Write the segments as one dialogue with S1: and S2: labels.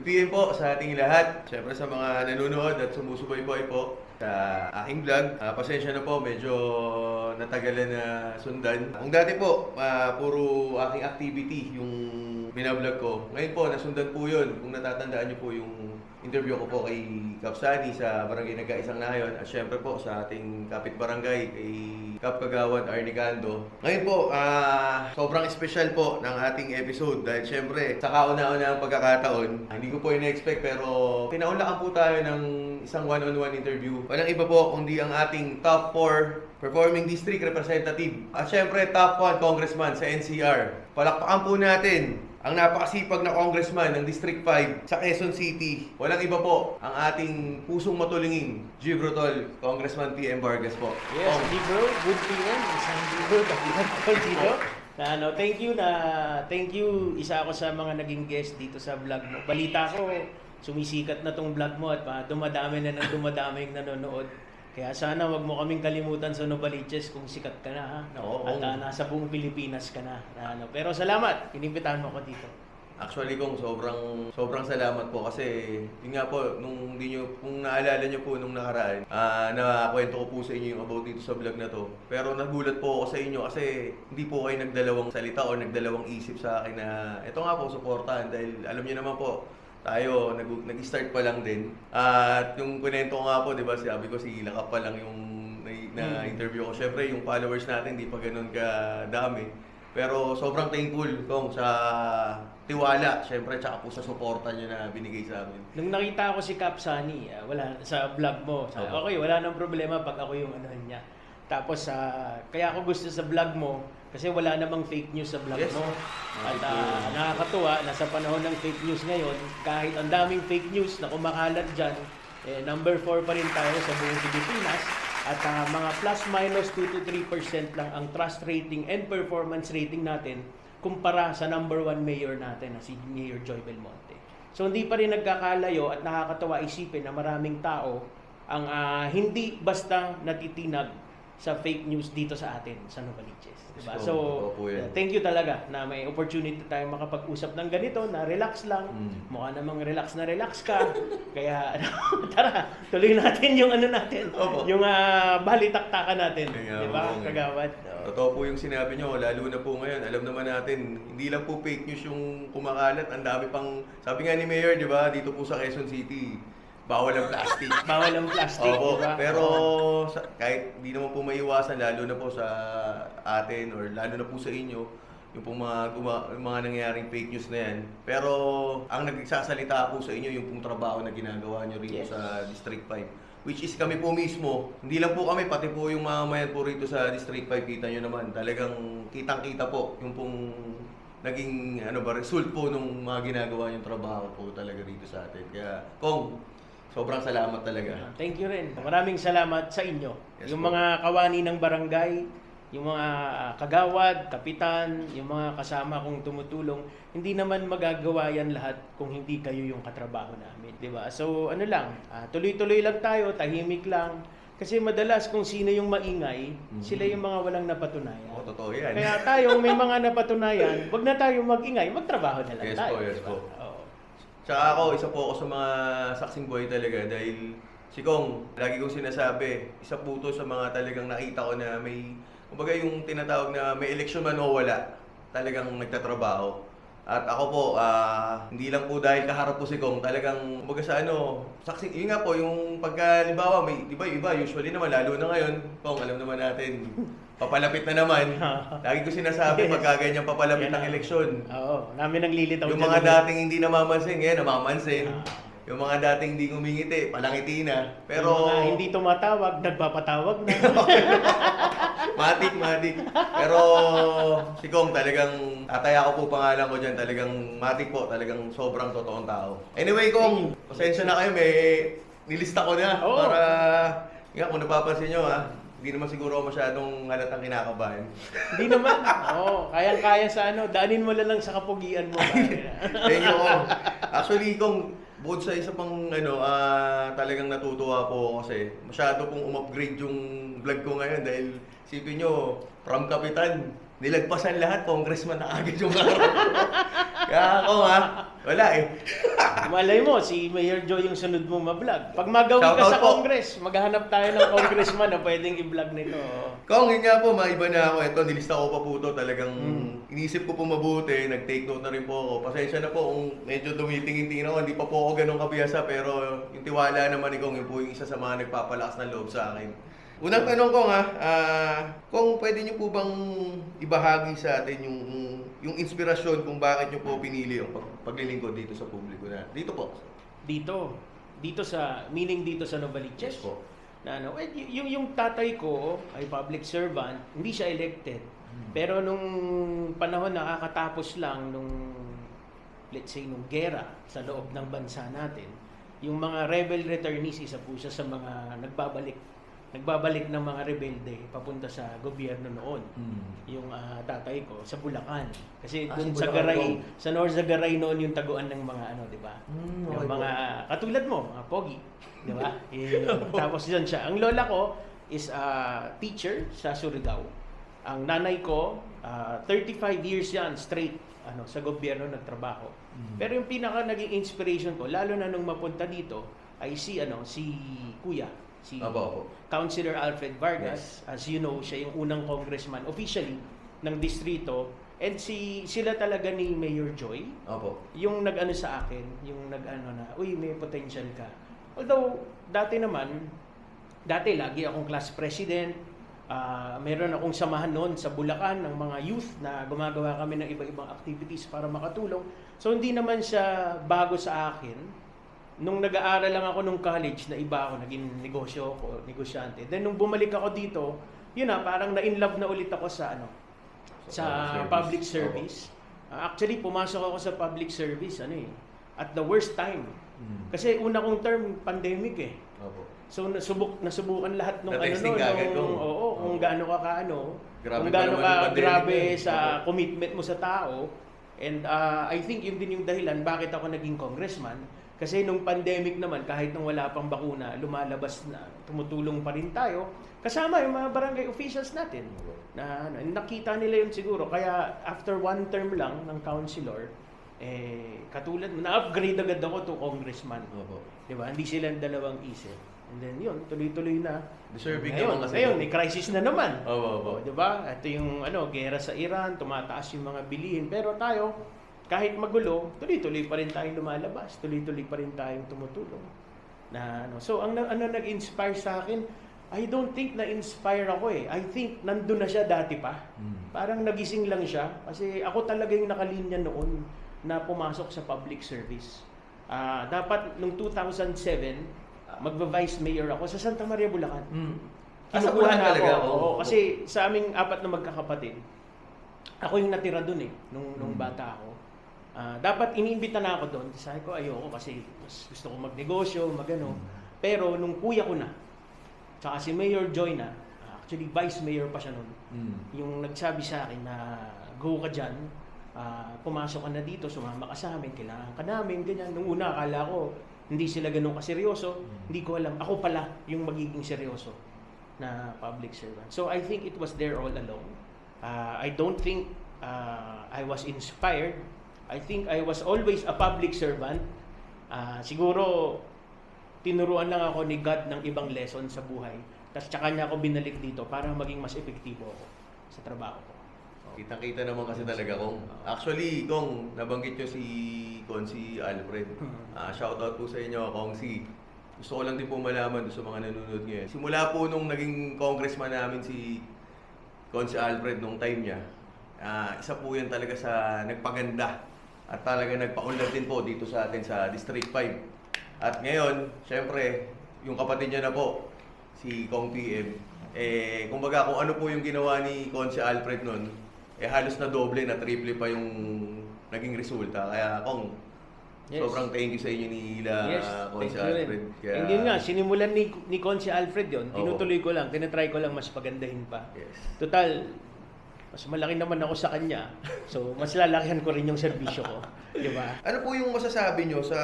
S1: PM po sa ating lahat. Siyempre sa mga nanonood at sumusubaybay po sa aking vlog. Pasensya na po, medyo natagalan na sundan. Kung dati po, puro aking activity yung binablog ko. Ngayon po, nasundan po yun. Kung natatandaan nyo po yung interview ko po kay Kap Sani sa Barangay Nagkaisang Nayon at syempre po sa ating kapitbarangay kay Kap Kagawad Arnie Cando. Ngayon po, sobrang special po ng ating episode dahil syempre sa kauna-una ang pagkakataon, hindi ko po ina-expect pero pinaunlakan po tayo ng isang one-on-one interview. Walang iba po kundi ang ating top 4 performing district representative at syempre top 1 congressman sa NCR. Palakpakan po natin ang napakasipag na congressman ng District 5 sa Quezon City. Walang iba po, ang ating pusong matulungin, Gibrotol, Congressman PM Vargas po.
S2: Yes, Gibro, good PM. Isang Gibro, kapitan ko dito. Thank you. Isa ako sa mga naging guest dito sa vlog mo. Balita ko, sumisikat na tong vlog mo at dumadami na ng dumadami yung nanonood. Kaya sana wag mo kaming kalimutan sa Novaliches kung sikat ka na ha.
S1: Oo.
S2: At nasa buong Pilipinas ka na. Pero salamat, inimbitahan mo ako dito.
S1: Actually kung sobrang salamat po kasi yun nga po kung naalala niyo po nung nakaraan, nakwento ko po sa inyo yung about dito sa vlog na to. Pero nagulat po ako sa inyo kasi hindi po kayo nagdalawang salita o nagdalawang isip sa akin na ito nga po suportahan dahil alam niyo naman po tayo nag-start pa lang din. At yung kunento ko nga po, 'di ba, sabi ko si Lakap pa lang yung na-interview ko. Syempre, yung followers natin hindi pa ganoon kadami. Pero sobrang thankful kong sa tiwala, syempre, tsaka po sa suporta niyo na binigay sa amin.
S2: Nung nakita ko si Kap Sani, wala sa vlog mo. Sabi, okay, wala nang problema pag ako yung ano niya. Tapos kaya ako gusto sa vlog mo kasi wala namang fake news sa vlog mo. At nakakatuwa, nasa panahon ng fake news ngayon, kahit ang daming fake news na kumakalat dyan, number 4 pa rin tayo sa buong Pilipinas. At mga plus minus 2 to 3% lang ang trust rating and performance rating natin kumpara sa number 1 mayor natin na si Mayor Joy Belmonte. So hindi pa rin nagkakalayo at nakakatawa isipin na maraming tao ang hindi basta natitinag sa fake news dito sa atin, sa Novaliches. Diba? So, thank you talaga na may opportunity tayo makapag-usap ng ganito, na relax lang. Mukha namang relax ka. Kaya, tara, tuloy natin yung ano natin, yung balitaktakan natin. Diba, Kagawad?
S1: Totoo po yung sinabi nyo, lalo na po ngayon. Alam naman natin, hindi lang po fake news yung kumakalat. Ang dami pang, sabi nga ni Mayor, di ba, dito po sa Quezon City, bawal ang plastic.
S2: Bawal ang plastic,
S1: opo,
S2: diba?
S1: Pero kahit hindi naman po maiwasan, lalo na po sa atin or lalo na po sa inyo, yung pong mga nangyayaring fake news na yan. Pero ang nagsasalita po sa inyo, yung pong trabaho na ginagawa nyo rito sa District 5. Which is kami po mismo, hindi lang po kami, pati po yung mamamayan po rito sa District 5, kita nyo naman, talagang kitang-kita po yung pong naging result po nung mga ginagawa yung trabaho po talaga rito sa atin. Kaya, Kong, sobrang salamat talaga.
S2: Thank you rin. Maraming salamat sa inyo.
S1: Yes,
S2: yung
S1: po.
S2: mga kawani ng barangay, yung mga kagawad, kapitan, yung mga kasama kong tumutulong, hindi naman magagawa yan lahat kung hindi kayo yung katrabaho namin, di ba? So ano lang, tuloy-tuloy lang tayo, tahimik lang. Kasi madalas kung sino yung maingay, sila yung mga walang napatunayan.
S1: Totoo yan.
S2: Kaya tayong may mga napatunayan, wag na tayo magingay, magtrabaho na lang
S1: Yes
S2: tayo.
S1: po, yes
S2: diba?
S1: po.
S2: Oo.
S1: Tsaka ako, isa po ako sa mga saksing buhay talaga dahil si Kong, lagi kong sinasabi, isa po to sa mga talagang nakita ko na may, kumbaga yung tinatawag na may eleksyon man o wala, talagang nagtatrabaho. At ako po, hindi lang po dahil kaharap po si Kong, talagang, kumbaga sa saksi, yun nga po, yung pagkalimbawa, may, di ba, iba, usually naman, lalo na ngayon, Kong, alam naman natin, papalapit na naman. Lagi ko sinasabi, pagka ganyan papalapit ng eleksyon.
S2: Oo, namin naglilitaw
S1: Yung
S2: dyan.
S1: mga dating hindi namamansin, ngayon namamansin. Yung mga dating hindi ngumingiti, palangiti na. Pero
S2: yung mga hindi tumatawag, nagpapatawag na.
S1: matik. Pero si Kong talagang, tataya ko po pangalan ko dyan, talagang matik po, talagang sobrang totoong tao. Anyway Kong, pasensya na kayo, may nilista ko na.
S2: Oo.
S1: Para, nga kung napapansin nyo hindi naman siguro ako masyadong halatang kinakabahan.
S2: Hindi naman. Oo, kayang-kaya sa daanin mo lang sa kapugian mo.
S1: Thank you, Kong. Actually, Kong, bukod sa isa pang talagang natutuwa po ako kasi masyado pong umupgrade yung vlog ko ngayon dahil isipin nyo, from kapitan, nilagpasan lahat, congressman na agad yung araw ko. Kaya ako wala eh.
S2: Malay mo, si Mayor Joy yung sunod mo ma-vlog. Pag magawi ka
S1: Shoutout
S2: sa
S1: po.
S2: Congress, maghahanap tayo ng congressman na pwedeng i-vlog nito.
S1: Kung yun nga po, maiba na ako. Ito, nilista ko pa po ito. Talagang inisip ko po mabuti. Nag-take note na rin po ako. Pasensya na po kung medyo dumitingin-tingin ako. Hindi pa po ako ganun kabiyasa. Pero yung tiwala naman ni Kong, yun po yung isa sa mga nagpapalakas ng loob sa akin. Unang tanong ko kung pwede niyo po bang ibahagi sa atin yung inspirasyon kung bakit niyo po pinili yung paglilingkod dito sa publiko na dito po.
S2: Dito sa Novaliches.
S1: Yes po.
S2: Na yung tatay ko ay public servant, hindi siya elected. Pero nung panahon nakakatapos lang let's say nung gera sa loob ng bansa natin, yung mga rebel returnees, isa po siya sa mga nagbabalik ng mga rebelde papunta sa gobyerno noon. Yung tatay ko sa Bulacan. Kasi doon sa Garay, sa North Zagaray noon yung taguan ng mga di ba? Yung mga katulad mo, mga pogi, di ba? Tapos doon siya. Ang lola ko is teacher sa Surigao. Ang nanay ko 35 years yan straight sa gobyerno nagtrabaho. Pero yung pinaka naging inspiration ko lalo na nung mapunta dito ay si Kuya si Councilor Alfred Vargas. As you know, siya yung unang congressman officially ng distrito, and sila talaga ni Mayor Joy yung nag-ano sa akin, yung nag-ano na uy, may potential ka. Although dati lagi akong class president, meron akong samahan noon sa Bulacan ng mga youth na gumagawa kami ng iba-ibang activities para makatulong. So hindi naman siya bago sa akin. Nung nag-aaral lang ako nung college, na iba ako, naging negosyante. Then nung bumalik ako dito, parang na-inlove na ulit ako sa public service. Actually, pumasok ako sa public service at the worst time. Kasi una kong term, pandemic eh. So nasubukan lahat nung kung gaano ka kung gaano ka grabe sa commitment mo sa tao. And I think yun din yung dahilan bakit ako naging congressman. Kasi nung pandemic naman, kahit nung wala pang bakuna, lumalabas na, tumutulong pa rin tayo. Kasama yung mga barangay officials natin. Nakita nila yun siguro. Kaya after one term lang ng councilor, katulad, na-upgrade agad ako to congressman. Diba? Hindi silang dalawang isip. And then yun, tuloy-tuloy na.
S1: Deserving naman kasi.
S2: Ngayon, may crisis na naman.
S1: Diba?
S2: Ito yung gera sa Iran, tumataas yung mga bilihin. Pero tayo, kahit magulo, tuloy-tuloy pa rin tayong lumalabas, tuloy-tuloy pa rin tayong tumutulong. So ang nag-inspire sa akin, I don't think na-inspire ako eh. I think nandun na siya dati pa. Parang nagising lang siya kasi ako talaga yung nakalinya noon na pumasok sa public service. Dapat nung 2007, magva-vice mayor ako sa Santa Maria, Bulacan.
S1: Sa Bulacan talaga ako?
S2: Oo, kasi sa aming 4 na magkakapatid, ako yung natira dun nung bata ako. Dapat iniimbita na ako doon. Sabi ko, ayoko kasi gusto ko magnegosyo, Pero nung kuya ko na, tsaka si Mayor Joy na, actually vice mayor pa siya noon, yung nagsabi sa akin na go ka dyan, pumasok ka na dito, sumama ka sa amin, kailangan ka namin, ganyan. Nung una, akala ko, hindi sila ganun kaseryoso, hindi ko alam, ako pala yung magiging seryoso na public servant. So I think it was there all along. I don't think I was inspired. I think I was always a public servant. Siguro, tinuruan lang ako ni God ng ibang lesson sa buhay. Tapos tsaka niya ako binalik dito para maging mas epektibo ako sa trabaho ko.
S1: Kitang-kita naman kasi talaga kung actually kung nabanggit nyo si Alfred. Shoutout po sa inyo si. Gusto ko lang din po malaman sa mga nanonood ngayon. Simula po nung naging congressman namin si Alfred nung time niya, isa po yan talaga sa nagpaganda at talaga nagpaunlad din po dito sa atin sa District 5. At ngayon, syempre, yung kapatid niya na po, si Kong PM, kumbaga kung ano po yung ginawa ni Consi Alfred nun, halos na doble, na triple pa yung naging resulta. Kaya Kong, sobrang thank you sa inyo ni Consi Alfred.
S2: And yun nga, sinimulan ni Consi Alfred yun, tinutuloy ko lang, tinatry ko lang mas pagandahin pa. Total, mas malaki naman ako sa kanya. So, mas lalakihan ko rin yung serbisyo ko. Di ba?
S1: Ano po yung masasabi nyo sa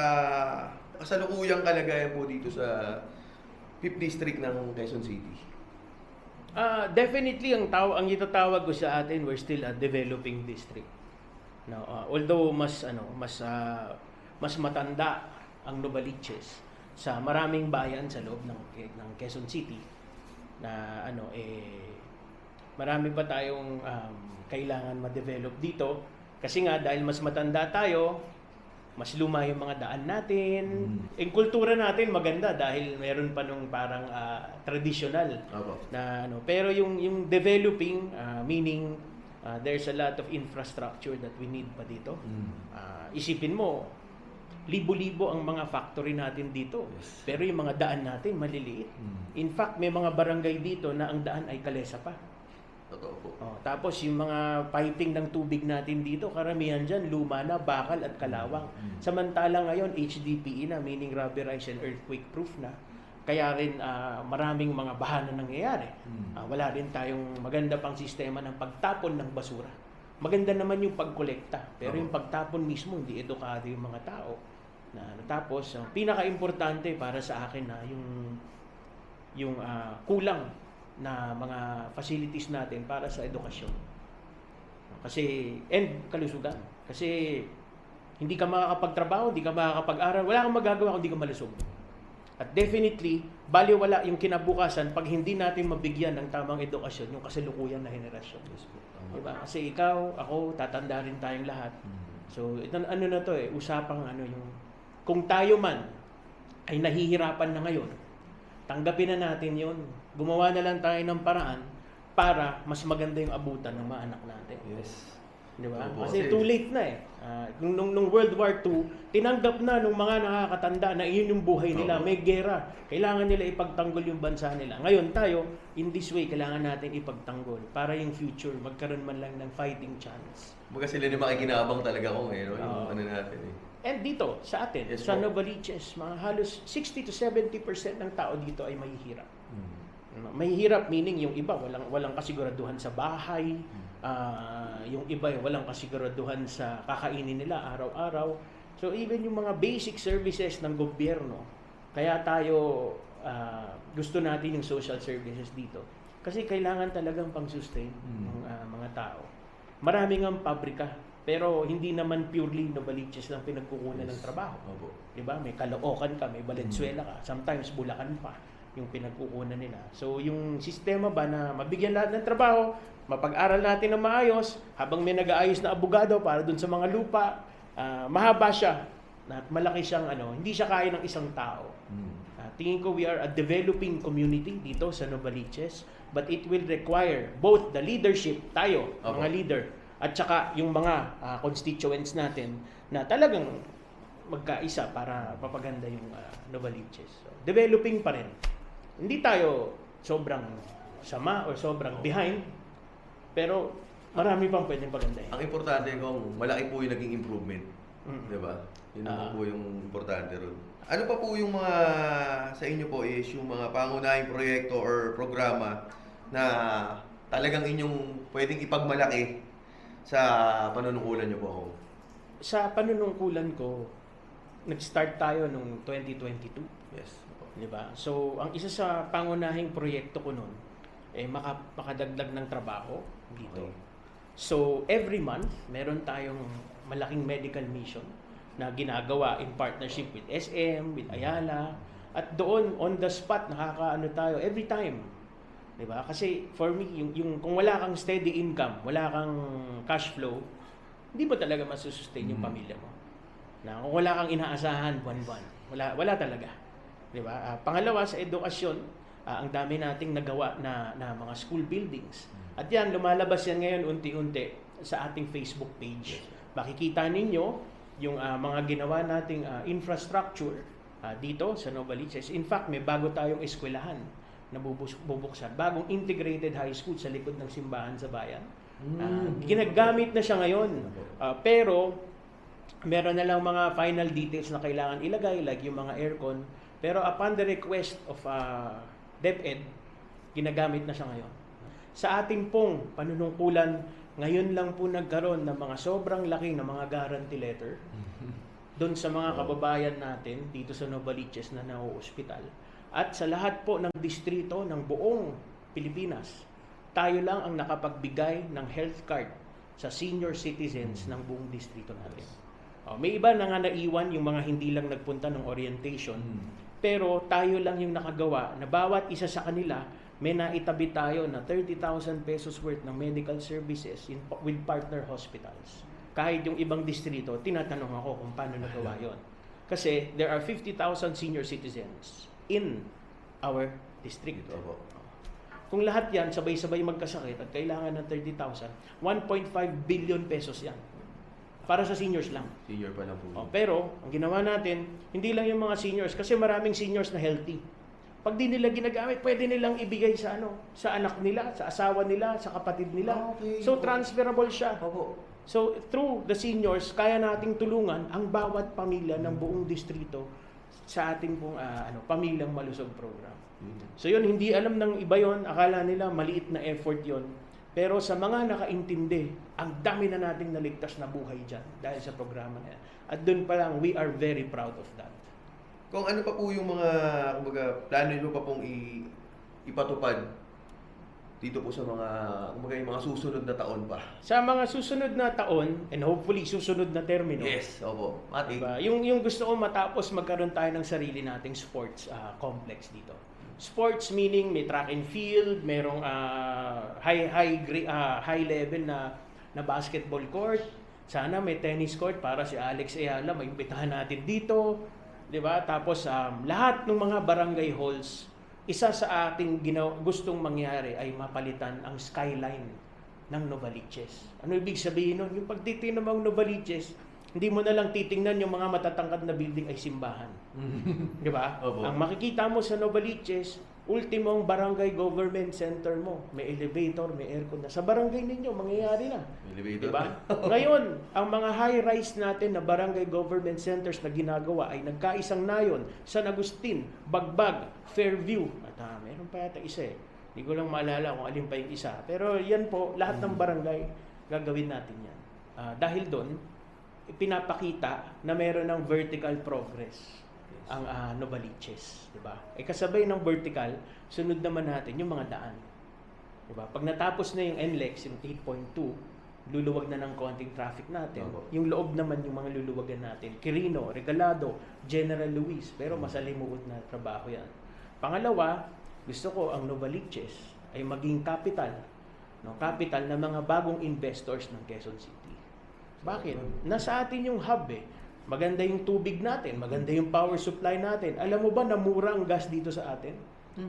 S1: kasalukuyang kalagayan po dito sa 5th District ng Quezon City?
S2: Definitely ang itatawag ko sa atin, we're still a developing district. No, although mas matanda ang Novaliches sa maraming bayan sa loob ng Quezon City na marami pa tayong kailangan ma-develop dito kasi nga dahil mas matanda tayo, mas luma yung mga daan natin. Yung kultura natin maganda dahil meron pa nung parang traditional na pero yung developing meaning there's a lot of infrastructure that we need pa dito. Isipin mo, libo-libo ang mga factory natin dito.
S1: Yes.
S2: Pero yung mga daan natin maliliit. In fact, may mga barangay dito na ang daan ay kalesa pa.
S1: Totoo po.
S2: Tapos yung mga piping ng tubig natin dito, karamihan dyan, luma na, bakal at kalawang. Samantala ngayon, HDPE na, meaning rubberized and earthquake proof na. Kaya rin maraming mga baha na nangyayari. Wala rin tayong maganda pang sistema ng pagtapon ng basura. Maganda naman yung pagkolekta, pero yung pagtapon mismo, hindi edukado yung mga tao. Tapos, ang pinaka-importante para sa akin na yung kulang na mga facilities natin para sa edukasyon. Kasi, and kalusugan. Kasi, hindi ka makakapagtrabaho, hindi ka makakapag-aral, wala kang magagawa kung hindi ka malusog. At definitely, baliwala yung kinabukasan pag hindi natin mabigyan ng tamang edukasyon yung kasalukuyan na henerasyon. Diba? Kasi ikaw, ako, tatanda rin tayong lahat. So, usapang yung kung tayo man ay nahihirapan na ngayon, tanggapin na natin yon. Gumawa na lang tayo ng paraan para mas maganda yung abutan ng mga anak natin.
S1: Yes.
S2: Di ba?
S1: Opo,
S2: Kasi too late na eh. Nung World War II, tinanggap na nung mga nakakatanda na iyon yung buhay nila.
S1: Opo.
S2: May gera. Kailangan nila ipagtanggol yung bansa nila. Ngayon tayo, in this way, kailangan natin ipagtanggol para yung future, magkaroon man lang ng fighting chance.
S1: Baga sila ni makikinabang talaga kung yung natin eh.
S2: And dito, sa atin,
S1: Yes,
S2: sa
S1: po.
S2: Novaliches, mga halos 60 to 70% ng tao dito ay mahihirap. Mahihirap meaning yung iba walang kasiguraduhan sa bahay, yung iba walang kasiguraduhan sa kakainin nila araw-araw. So even yung mga basic services ng gobyerno, kaya tayo gusto natin yung social services dito. Kasi kailangan talagang pang-sustain ng mga tao. Maraming ang pabrika, pero hindi naman purely Novaliches lang pinagkukunan ng trabaho. Diba? May Caloocan ka, may Valenzuela ka, sometimes Bulacan pa yung pinagkukunan nila. So yung sistema ba na mabigyan lahat ng trabaho, mapag-aral natin ng maayos, habang may nag-aayos na abogado para dun sa mga lupa, mahaba siya, at malaki siyang hindi siya kaya ng isang tao. Tingin ko we are a developing community dito sa Novaliches, but it will require both the leadership, tayo, mga leader, at saka yung mga constituents natin na talagang magkaisa para papaganda yung Novaliches. So, developing pa rin. Hindi tayo sobrang sama or sobrang behind, pero marami pang pwedeng pagandahin.
S1: Ang importante kung malaki po yung naging improvement. Diba? Yun naman po yung importante ron. Ano pa po yung mga sa inyo po is yung mga pangunahing proyekto or programa na talagang inyong pwedeng ipagmalaki sa panunungkulan nyo po?
S2: Sa panunungkulan ko, nag-start tayo nung 2022.
S1: Yes.
S2: Diba? So, ang isa sa pangunahing proyekto ko noon makadagdag ng trabaho dito.
S1: Okay.
S2: So, every month, meron tayong malaking medical mission na ginagawa in partnership with SM, with Ayala, at doon, on the spot, nakakaano tayo every time. Diba? Kasi, for me, yung kung wala kang steady income, wala kang cash flow, hindi mo talaga masusustain yung pamilya mo. Na kung wala kang inaasahan buwan-buwan, wala talaga. 'Di ba? Pangalawa sa edukasyon, ang dami nating nagawa na mga school buildings. At yan lumalabas yan ngayon unti-unti sa ating Facebook page. Makikita ninyo yung mga ginawa nating infrastructure dito sa Novaliches. In fact, may bago tayong eskwelahan na bubuksan, bagong integrated high school sa likod ng simbahan sa bayan. Ginagamit na siya ngayon. Pero meron na lang mga final details na kailangan ilagay, like yung mga aircon. Pero upon the request of DepEd, ginagamit na siya ngayon. Sa ating pong panunungkulan, ngayon lang po nagkaroon ng mga sobrang laki na mga guarantee letter doon sa mga kababayan natin dito sa Novaliches na nauospital. At sa lahat po ng distrito ng buong Pilipinas. Tayo lang ang nakapagbigay ng health card sa senior citizens ng buong distrito natin. May iba na nga naiwan, yung mga hindi lang nagpunta ng orientation, pero tayo lang yung nakagawa na bawat isa sa kanila may naitabi tayo na 30,000 pesos worth ng medical services with partner hospitals. Kahit yung ibang distrito, tinatanong ako kung paano nagawa yon. Kasi there are 50,000 senior citizens in our district. Kung lahat yan, sabay-sabay magkasakit at kailangan ng 30,000, 1.5 billion pesos yan. Para sa seniors lang.
S1: Senior pa lang po.
S2: Pero, ang ginawa natin, hindi lang yung mga seniors, kasi maraming seniors na healthy. Pag di nila ginagamit, pwede nilang ibigay sa sa anak nila, sa asawa nila, sa kapatid nila.
S1: Okay.
S2: So, transferable siya.
S1: Opo.
S2: So, through the seniors, kaya nating tulungan ang bawat pamilya ng buong distrito sa ating pong Pamilyang Malusog program. So yun, hindi alam ng iba yon, akala nila maliit na effort yon. Pero sa mga nakaintindi, ang dami na nating naligtas na buhay dyan dahil sa programa na yan. At doon pa lang, we are very proud of that.
S1: Kung ano pa po yung mga, kumbaga, plano nyo pa pong ipatupad dito po sa mga, kumbaga, yung mga susunod na taon pa.
S2: Sa mga susunod na taon, and hopefully susunod na termino.
S1: Yes, opo. Mati.
S2: Diba? Yung gusto ko matapos, magkaroon tayo ng sarili nating sports complex dito. Sports meaning may track and field, merong high level na basketball court. Sana may tennis court para si Alex Ayala maimbitahan natin dito, 'di ba? Tapos lahat ng mga barangay halls, isa sa ating gustong mangyari ay mapalitan ang skyline ng Novaliches. Ano ibig sabihin nun? Yung pagtitingnan mo ang Novaliches, hindi mo na lang titingnan yung mga matatangkad na building ay simbahan. Di ba? Ang makikita mo sa Novaliches, ultimong barangay government center mo. May elevator, may aircon na. Sa barangay ninyo, mangyayari na.
S1: Elevator.
S2: Diba? Ngayon, ang mga high-rise natin na barangay government centers na ginagawa ay nagkaisang nayon, San Agustin, Bagbag, Fairview. At meron pa yata isa eh. Hindi ko lang maalala kung alin pa yung isa. Pero yan po, lahat ng barangay, gagawin natin yan. Dahil doon, pinapakita na meron ng vertical progress ang Novaliches, di ba? Kasabay ng vertical, sunod naman natin yung mga daan. Di ba? Pag natapos na yung NLEX, yung 8.2, luluwag na ng konting traffic natin. Yung loob naman yung mga luluwagan natin. Quirino, Regalado, General Luis, pero masalimuot na trabaho yan. Pangalawa, gusto ko ang Novaliches ay maging capital ng mga bagong investors ng Quezon City. Bakit? Nasa atin yung hub eh. Maganda yung tubig natin, maganda yung power supply natin. Alam mo ba na mura ang gas dito sa atin?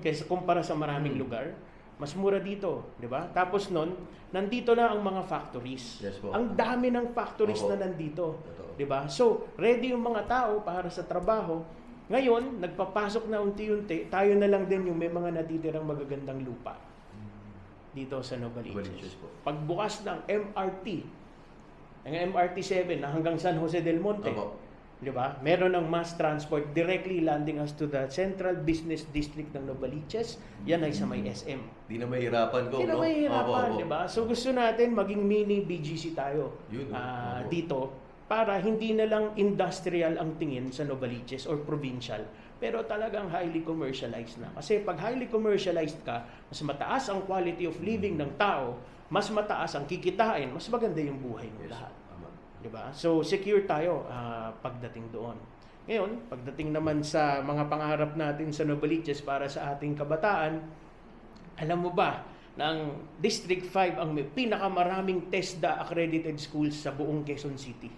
S2: Kaysa kumpara sa maraming lugar, mas mura dito, di ba? Tapos nun, nandito na ang mga factories.
S1: Yes, po.
S2: Ang dami ng factories na nandito, di ba? So, ready yung mga tao para sa trabaho. Ngayon, nagpapasok na unti-unti, tayo na lang din yung may mga natitirang magagandang lupa dito sa Novaliches. Pagbukas ng MRT, ang MRT7 na hanggang San Jose del Monte, di ba? Meron ng mass transport directly landing us to the Central Business District ng Novaliches. Yan ay sa may SM.
S1: Di na mahirapan ko,
S2: Di na mahirapan, di ba? So gusto natin maging mini BGC tayo dito para hindi na lang industrial ang tingin sa Novaliches or provincial, pero talagang highly commercialized na. Kasi pag highly commercialized ka, mas mataas ang quality of living ng tao, mas mataas ang kikitain, mas maganda yung buhay mo lahat. Diba? So, secure tayo pagdating doon. Ngayon, pagdating naman sa mga pangarap natin sa Novaliches para sa ating kabataan, alam mo ba na ang District 5 ang may pinakamaraming TESDA accredited schools sa buong Quezon City?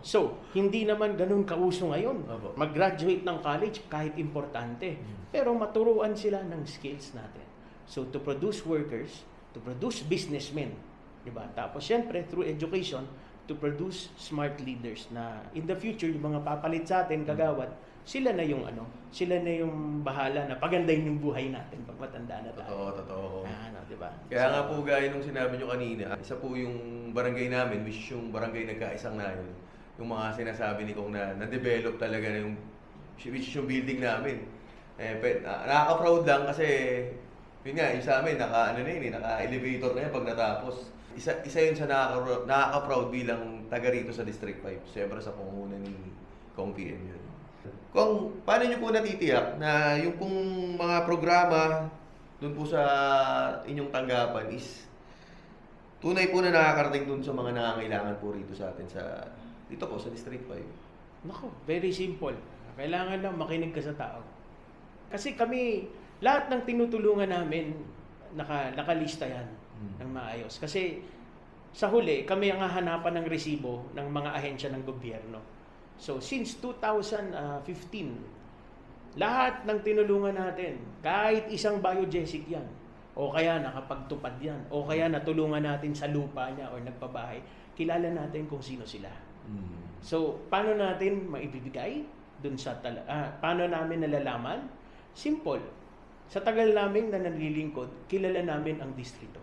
S2: So, hindi naman ganun kauso ngayon. Mag-graduate ng college kahit importante. Pero maturuan sila ng skills natin. So, to produce workers, to produce businessmen, di ba? Tapos syempre through education to produce smart leaders na in the future yung mga papalit sa atin kagawad, sila na yung bahala na pagandahin yung buhay natin pag matanda na tayo.
S1: Totoo.
S2: Di ba?
S1: Kaya nga po gaya nung sinabi nyo kanina, isa po yung barangay namin, which yung barangay nagkaisang nayon, yung mga sinasabi ni Kong na-develop talaga na yung which yung building namin. Nakaka-proud lang kasi yun nga, yung sa amin, naka-elevator na yan pag natapos. Isa yun sa nakaka-proud bilang taga rito sa District 5. Siyempre sa pangunguna ni Kong PM yun. Kung paano nyo po natitiyak na yung pong mga programa dun po sa inyong tanggapan is tunay po na nakakarating dun sa mga nangangailangan po rito sa atin dito po sa District 5?
S2: Nako, very simple. Kailangan lang makinig ka sa tao. Kasi kami, lahat ng tinutulungan namin, nakalista yan ng maayos. Kasi sa huli, kami ang hahanapan ng resibo ng mga ahensya ng gobyerno. So, since 2015, lahat ng tinulungan natin, kahit isang biogesic yan, o kaya nakapagtupad yan, o kaya natulungan natin sa lupa niya o nagpabahay, kilala natin kung sino sila. So, paano natin maibibigay dun sa paano namin nalalaman? Simple. Sa tagal namin na naglilingkod, kilala namin ang distrito.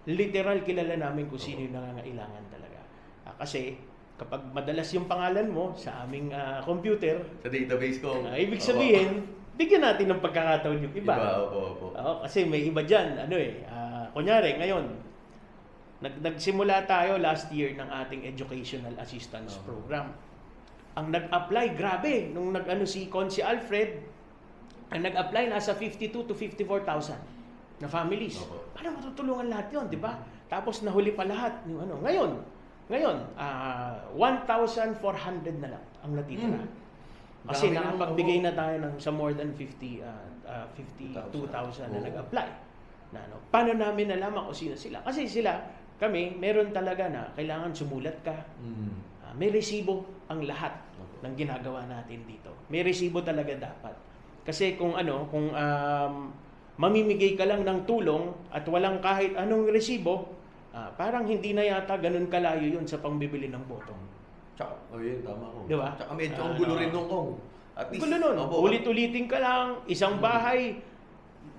S2: Literal kilala namin kung sino yung nangangailangan talaga. Kasi kapag madalas yung pangalan mo sa aming computer,
S1: Sa database ko.
S2: ibig sabihin, bigyan natin ng pagkakataon yung iba.
S1: Opo.
S2: Kasi may iba dyan, kunyari, ngayon, nagsimula tayo last year ng ating Educational Assistance Program. Ang nag-apply, grabe, nung si Consi Alfred, ang nag-apply nasa 52 to 54,000 na families. Paano matutulungan lahat yun, di ba? Tapos nahuli pa lahat. Ngayon, 1,400 na lang ang natitira. Kasi nakapagbigay na tayo ng sa more than 52,000 na nag-apply. Paano namin nalaman kung sino sila? Kasi kami, meron talaga na kailangan sumulat ka. May resibo ang lahat ng ginagawa natin dito. May resibo talaga dapat. Kasi kung mamimigay ka lang ng tulong at walang kahit anong resibo, parang hindi na yata ganun kalayo yun sa pangbibili ng boto.
S1: Tsaka, yun, tama ko.
S2: Di ba?
S1: Tsaka medyo ang gulo rin nung kong. At least,
S2: gulo nun. Ulit-ulitin ka lang, isang bahay,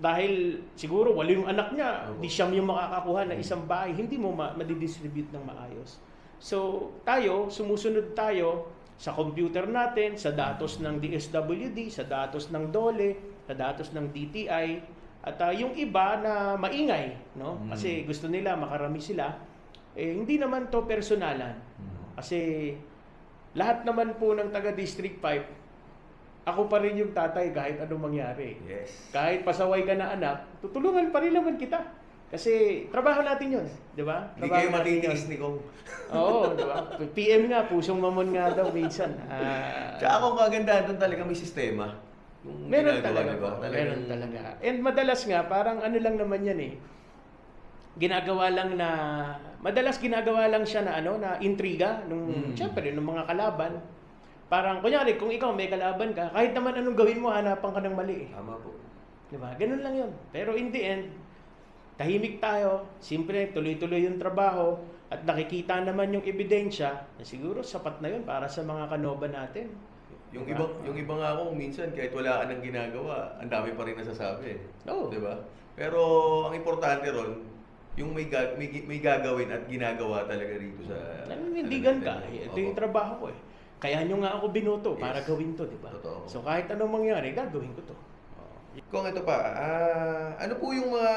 S2: dahil siguro wala yung anak niya, di siya yung makakakuha ng isang bahay, hindi mo madidistribute ng maayos. So, sumusunod tayo sa computer natin, sa datos ng DSWD, sa datos ng DOLE, sa datos ng DTI, at yung iba na maingay, no? Kasi gusto nila, makarami sila, hindi naman to personalan. Kasi lahat naman po ng taga District 5, ako pa rin yung tatay kahit anong mangyari.
S1: Yes.
S2: Kahit pasaway ka na anak, tutulungan pa rin naman kita. Kasi trabaho natin yun, di ba?
S1: Hindi kayo matitiis ni Kong.
S2: Oo, di ba? PM nga, pusong mamon nga daw minsan.
S1: Tsaka kung kagandahan doon talaga may sistema.
S2: Meron talaga. Meron talaga. And madalas nga, parang lang naman yan madalas ginagawa lang siya na intriga syempre nung mga kalaban. Parang kunyari kung ikaw may kalaban ka, kahit naman anong gawin mo, hanapan ka ng mali.
S1: Tama po.
S2: 'Di ba? Ganun lang 'yun. Pero in the end, tahimik tayo, simple tuloy-tuloy yung trabaho at nakikita naman yung ebidensya na siguro sapat na 'yun para sa mga kanoban natin.
S1: Yung iba nga ako minsan kahit wala ka nang ginagawa, ang dami pa rin nasasabi.
S2: Oo.
S1: 'Di ba? Pero ang importante ron, yung may gagawin at ginagawa talaga rito sa...
S2: Nanindigan ka. Ito yung trabaho ko Kaya nyo nga ako binoto para gawin to, di ba?
S1: Totoo.
S2: So kahit anong mangyari, gagawin ko to.
S1: Kung ito pa, ano po yung mga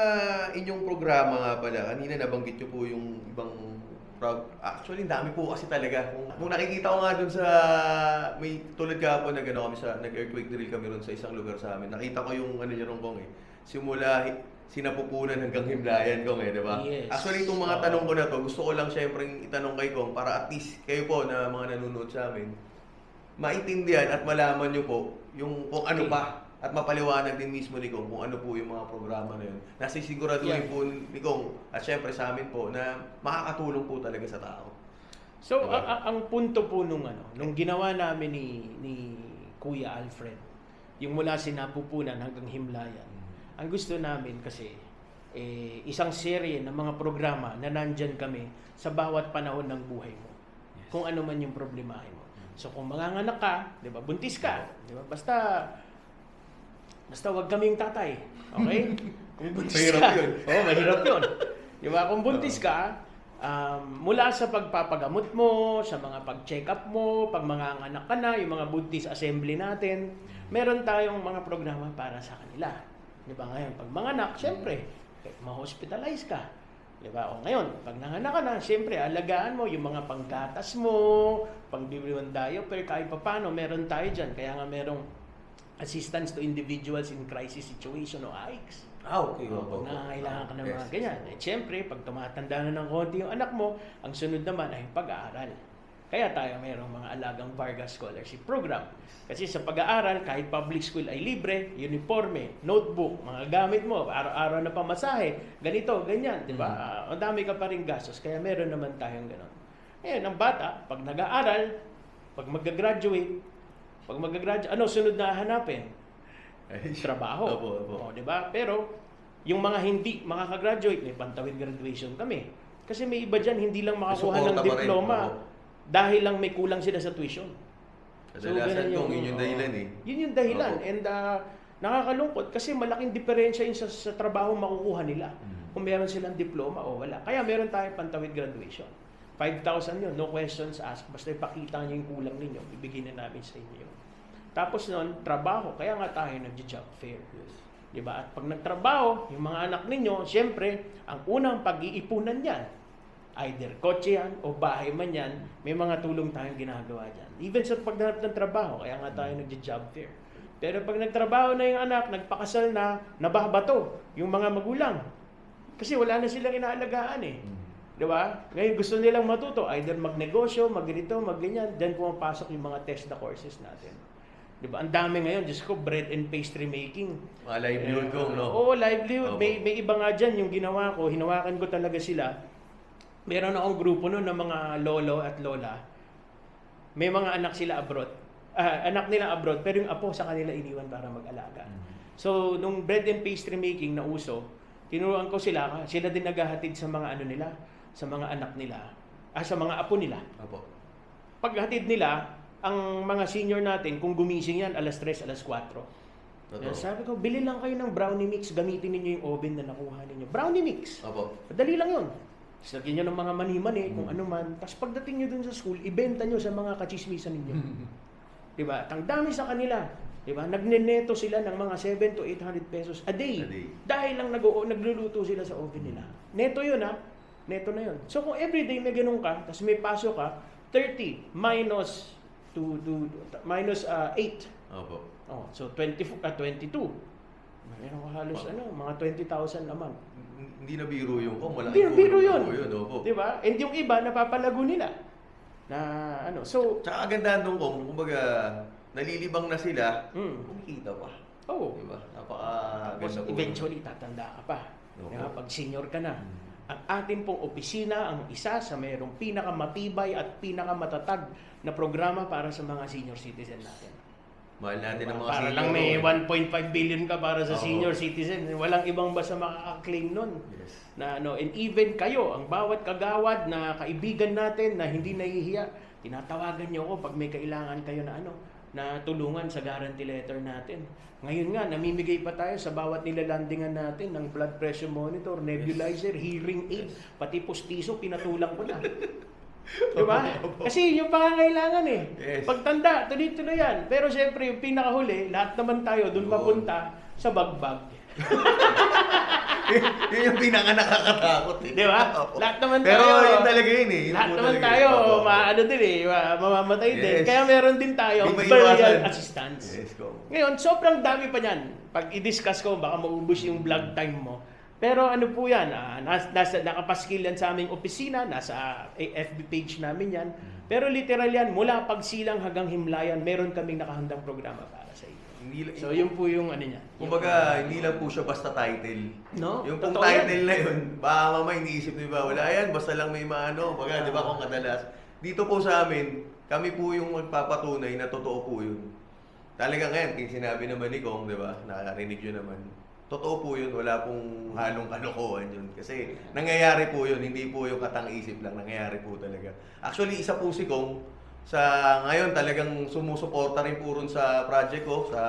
S1: inyong programa nga pala? Kanina nabanggit nyo po yung ibang... Actually, dami po kasi talaga. Kung nakikita ko nga dun sa... May tulad ka po nag-earthquake drill kami ron sa isang lugar sa amin. Nakita ko yung nyo ron Kong Simula sinapupunan hanggang himlayan Kong di ba?
S2: Yes.
S1: Actually, itong mga tanong ko na to, gusto ko lang syempre itanong kay Kong para at least kayo po na mga nanonood sa amin, maintindihan at malaman nyo po yung kung ano pa at mapaliwanag din mismo ni Kong kung ano po yung mga programa na yun. Nasisiguraduhin po ni Kong at syempre sa amin po na makakatulong po talaga sa tao.
S2: So,
S1: diba?
S2: ang punto po nung ginawa namin ni Kuya Alfred, yung mula sinapupunan hanggang himlayan, ang gusto namin kasi, isang serye ng mga programa na nandyan kami sa bawat panahon ng buhay mo. Yes. Kung ano man yung problemahin mo. So kung manganganak ka, di ba, buntis ka, di ba, basta wag kaming tatay. Okay? Kung buntis
S1: mahirap
S2: ka.
S1: yun.
S2: Mahirap yun. Di ba, kung buntis ka, mula sa pagpapagamot mo, sa mga pag-check up mo, pag manganganak ka na, yung mga buntis assembly natin, meron tayong mga programa para sa kanila. Di ba ngayon, pag manganak, syempre, ma-hospitalize ka. Di ba? O ngayon, pag nanganak ka na, syempre, alagaan mo yung mga panggatas mo, pangbibili ng diaper, kahit pa paano, meron tayo dyan. Kaya nga merong assistance to individuals in crisis situation o AICS.
S1: Okay.
S2: Pag nangangailangan ka ng mga ganyan. Eh, siyempre, pag tumatanda na ng konti yung anak mo, ang sunod naman ay pag-aaral. Kaya tayo mayroong mga alagang Vargas Scholarship Program. Kasi sa pag-aaral, kahit public school ay libre, uniforme, notebook, mga gamit mo, araw-araw na pamasahe, ganito, ganyan, di ba? Ang dami ka pa rin gastos, kaya meron naman tayong ganon. Ngayon, ang bata, pag nag-aaral, pag mag-graduate, ano sunod na hanapin? Trabaho.
S1: Opo.
S2: Di ba? Pero, yung mga hindi makakagraduate, may pantawid graduation kami. Kasi may iba dyan, hindi lang makakuha ng diploma dahil lang may kulang sila sa tuition.
S1: Kadalasan kung yun yung dahilan eh.
S2: Yun yung dahilan. And nakakalungkot kasi malaking diferensya yun sa trabaho makukuha nila. Kung meron silang diploma o wala. Kaya meron tayong pantawid graduation. 5,000 yun, no questions asked. Basta ipakita nyo yung kulang ninyo, ibigay na namin sa inyo yun. Tapos noon, trabaho. Kaya nga tayo nag-job fair. Diba? At pag nagtrabaho, yung mga anak ninyo, siyempre, ang unang pag-iipunan yan, either kotse yan o bahay man yan, may mga tulong tayong ginagawa dyan. Even sa pagdanap ng trabaho, kaya nga tayo nag-job fair. Pero pag nagtrabaho na yung anak, nagpakasal na, nababato yung mga magulang. Kasi wala na silang inaalagaan eh. Diba? Ngayon gusto nilang matuto, either magnegosyo, magganito, magganyan, then pumapasok yung mga TESDA courses natin. Diba? Ang dami ngayon, Diyos ko, bread and pastry making.
S1: Mga livelihood ko, no?
S2: Oo, livelihood. May iba nga dyan yung ginawa ko, hinawakan ko talaga sila. Meron akong grupo noon ng mga lolo at lola. May mga anak sila abroad. Anak nila abroad, pero yung apo sa kanila iniwan para mag-alaga. So, nung bread and pastry making na uso, tinuruan ko sila din naghahatid sa mga ano nila, sa mga anak nila, sa mga apo nila.
S1: Opo.
S2: Paghatid nila, ang mga senior natin, kung gumising yan, alas 3, alas 4. Sabi ko, bili lang kayo ng brownie mix, gamitin ninyo yung oven na nakuha ninyo. Brownie mix.
S1: Opo.
S2: Madali lang yun. Lagyan nyo ng mga mani-mani, kung ano man. Tapos pagdating nyo dun sa school, ibenta nyo sa mga kachismisan ninyo. Diba? Ang dami sa kanila. Diba? Nagneneto sila ng mga 700 to 800 pesos a day. Dahil lang nagluluto sila sa oven nila. Neto yun ha. Neto na yun. So kung everyday may ganun ka, tapos may pasok ka, 30 minus 8.
S1: Opo.
S2: Oh, so 22. Meron ko halos mga 20,000 naman.
S1: Hindi na biro yung
S2: Hindi na biro yun.
S1: Opo.
S2: Diba? And yung iba, napapalago nila. Na so...
S1: Tsaka kagandahan doon kung, kumbaga, nalilibang na sila, kumikita pa.
S2: Oo.
S1: Diba? Napaka-ganda po.
S2: Eventually, tatanda ka pa. Diba? Pag senior ka na. Ang ating pong opisina, ang isa sa mayroong pinakamatibay at pinakamatatag na programa para sa mga senior citizen natin.
S1: Mahal natin ang mga
S2: para
S1: senior.
S2: lang may 1.5 billion ka para sa senior citizen. Walang ibang basta makaka-claim nun.
S1: Yes.
S2: And even kayo, ang bawat kagawad na kaibigan natin na hindi nahihiya, tinatawagan niyo ako pag may kailangan kayo na tulungan sa guarantee letter natin. Ngayon nga, namimigay pa tayo sa bawat nilalandingan natin ng blood pressure monitor, nebulizer, hearing aid, pati pustiso, pinatulang ko na. Diba? Kasi yung pangangailangan eh.
S1: Yes.
S2: Pagtanda, tuloy-tuloy yan. Pero syempre, yung pinakahuli, lahat naman tayo doon papunta sa bagbag.
S1: Yun yung pinaka nakakatakot eh.
S2: Di ba? Lahat naman
S1: Pero
S2: tayo.
S1: yun talaga yun eh. Yun
S2: Lahat
S1: po
S2: naman
S1: talaga
S2: tayo,
S1: yun.
S2: mamamatay din.
S1: Yes.
S2: Kaya meron din tayo
S1: Di
S2: burial
S1: maiwasan.
S2: assistance.
S1: Yes, go.
S2: Ngayon, sobrang dami pa niyan. Pag i-discuss ko, baka maubos yung vlog time mo. Pero ano po yan, nakapaskil yan sa aming opisina, nasa FB page namin yan. Pero literal yan, mula pagsilang hanggang himlayan, meron kaming nakahandang programa para sa inyo. So yun po yung ano niya.
S1: Kumbaga, hindi lang po siya basta title.
S2: No?
S1: Yung pong
S2: Totoo
S1: title
S2: yan.
S1: na yun, baka mamaya iniisip nyo ba, wala yan, basta lang may maano. Baga, di ba kung kadalas. Dito po sa amin, kami po yung magpapatunay na totoo po yun. Talaga ngayon, kung sinabi naman ni Kong, di ba, nakarinig yun naman. Totoo po yun, wala pong halong kalokohan yun. Kasi nangyayari po yun, hindi po yung katang-isip lang, nangyayari po talaga. Actually, isa po si Kong, sa ngayon talagang sumusuporta rin po rin sa project ko, sa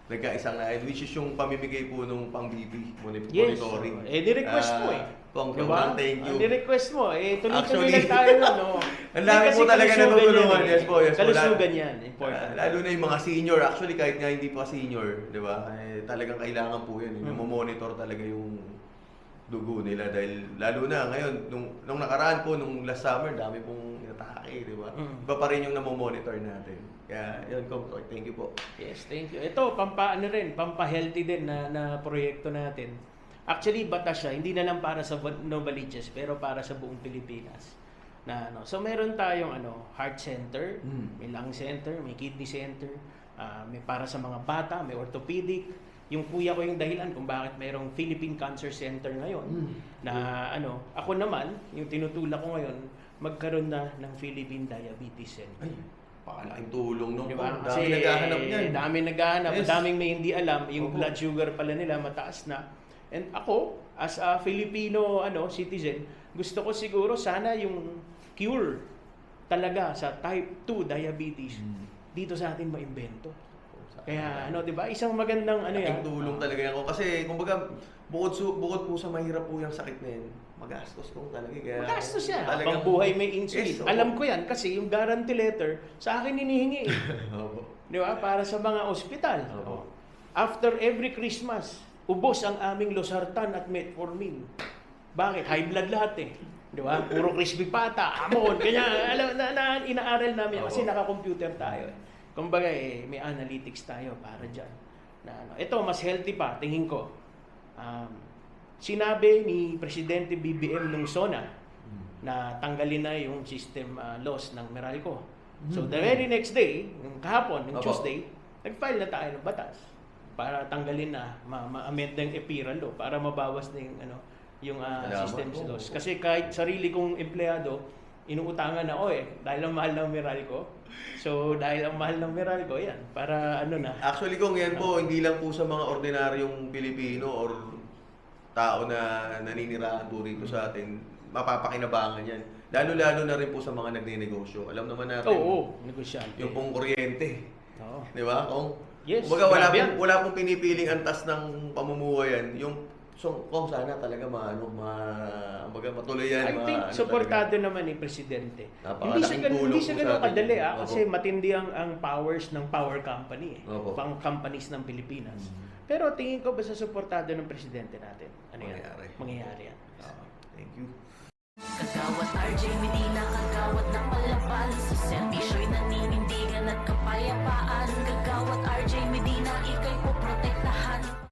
S1: nagkaisang na which is yung pamimigay po nung pang-BP monitoring.
S2: Yes. Ni-request mo eh.
S1: Kong,
S2: Diba?
S1: thank you.
S2: Ni-request mo. Tuloy-tuloy
S1: Actually,
S2: lang tayo nun. No?
S1: ang dami po talaga natutulungan. Yes po, yes po.
S2: Kalusugan yan. Important.
S1: Lalo na yung mga senior. Actually, kahit nga hindi pa senior, di ba? Talagang kailangan po yan. Yung monitor talaga yung dugo nila dahil lalo na ngayon nung nakaraan po nung last summer dami pong inatake, di ba? Iba pa rin yung namomonitor natin. Kaya yun, Kong, thank you po.
S2: Yes, thank you. Ito, pampa-healthy din na proyekto natin. Actually, batas siya, hindi na lang para sa Novaliches, pero para sa buong Pilipinas. So, meron tayong heart center, may lung center, may kidney center, may para sa mga bata, may orthopedic. Yung kuya ko yung dahilan kung bakit mayroong Philippine Cancer Center ngayon. Ako naman, yung tinutulak ko ngayon, magkaroon na ng Philippine Diabetes Center.
S1: Ay, pakalaking tulong nung
S2: Diba?
S1: dami
S2: Kasi
S1: naghahanap niyan.
S2: Dami naghahanap,
S1: Yes.
S2: daming may hindi alam, yung
S1: Opo.
S2: blood sugar pala nila mataas na. And ako, as a Filipino citizen, gusto ko siguro sana yung cure talaga sa type 2 diabetes dito sa atin maimbento. Kaya 'di ba? Isang magandang yan.
S1: Ang tulong talaga yan ko. Kasi, kumbaga, bukod po sa mahirap po yung sakit na yan, magastos po talaga. Kaya,
S2: Magastos yan.
S1: talagang-
S2: Habang buhay may insulin.
S1: Yes, opo.
S2: Alam ko yan kasi yung guarantee letter sa akin hinihingi.
S1: Opo.
S2: Di ba? Para sa mga ospital.
S1: Opo.
S2: After every Christmas, ubos ang aming losartan at metformin. Bakit? High blood lahat eh. Di ba? Puro crispy pata, amon, kanya, alam na inaaral namin kasi
S1: Opo.
S2: naka-computer tayo. Kumbaga may analytics tayo para dyan. Ito, mas healthy pa, tingin ko. Sinabi ni Presidente BBM nung SONA na tanggalin na yung system loss ng Meralco. So the very next day, yung kahapon, yung
S1: Opo.
S2: Tuesday, nag-file na tayo ng batas para tanggalin na, ma-amend na yung EPIRA law para mabawas na yung
S1: Salamat
S2: systems
S1: po.
S2: loss. Kasi kahit sarili kong empleyado, inuutangan na, dahil ang mahal ng Meralco. So dahil ang mahal ng Meralco, yan, para na.
S1: Actually, kung yan po, hindi lang po sa mga ordinaryong Pilipino or tao na naninirahan po rito sa atin, mapapakinabangan yan. Lalo-lalo na rin po sa mga nagnenegosyo. Alam naman natin,
S2: Oo, negosyante.
S1: yung pong kuryente.
S2: Oo.
S1: Di ba?
S2: Yes,
S1: Kumbaga,
S2: grabe yan.
S1: wala pong pinipiling antas ng pamumuhay yan. Kung sana talaga matuloy yan.
S2: I think suportado naman ni Presidente.
S1: Napakalaking
S2: Hindi
S1: tulong
S2: siya
S1: po
S2: ganun
S1: sa atin.
S2: kadali
S1: Opo.
S2: kasi matindi ang powers ng power company
S1: Opo.
S2: pang companies ng Pilipinas. Pero tingin ko basta suportado ng Presidente natin. Mangyayari yan.
S1: Thank you.
S3: Kagawad RJ Medina, kagawad ng Palaban, sa servisyo'y naninindigan at kapayapaan. Kagawad RJ Medina, ika'y poprotektahan.